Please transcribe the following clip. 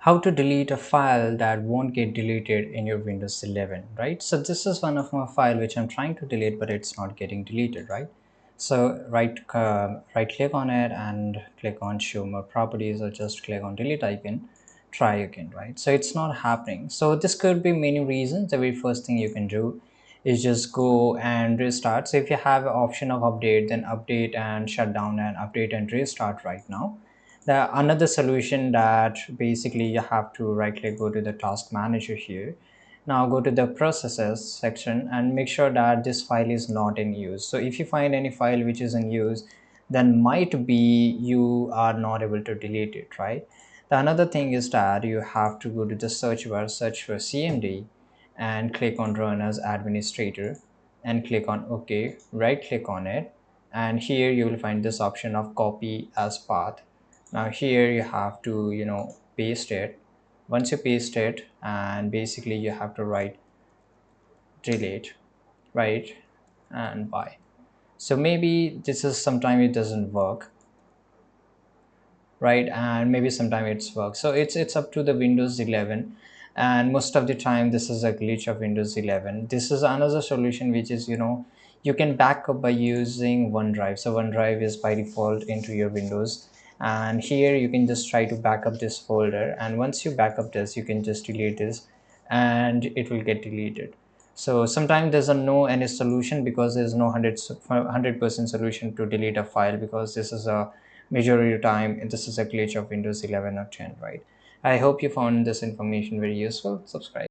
How to delete a file that won't get deleted in your Windows 11, right? So this is one of my file which I'm trying to delete, but it's not getting deleted, right? So right click on it and click on show more properties, or just click on delete icon, try again, right? So it's not happening. So this could be many reasons. The very first thing you can do is just go and restart. So if you have an option of update, then update and shut down, and update and restart right now. The another solution that basically you have to right click, go to the task manager here. Now go to the processes section and make sure that this file is not in use. So if you find any file which is in use, then might be you are not able to delete it, right? The another thing is that you have to go to the search bar, search for cmd, and click on run as administrator, and click on ok, right click on it, and here you will find this option of copy as path. Now here you have to paste it. Once you paste it, and basically you have to write delete, right, and buy. So maybe this is sometime it doesn't work, right, and maybe sometime it's work. So it's up to the Windows 11, and most of the time this is a glitch of Windows 11. This is another solution, which is you can back up by using OneDrive. So OneDrive is by default into your Windows, and here you can just try to back up this folder, and once you back up this, you can just delete this, and it will get deleted. So sometimes there's a no any solution, because there's no 100% solution to delete a file, because this is a majority of time this is a glitch of Windows 11 or 10, right? I hope you found this information very useful. Subscribe.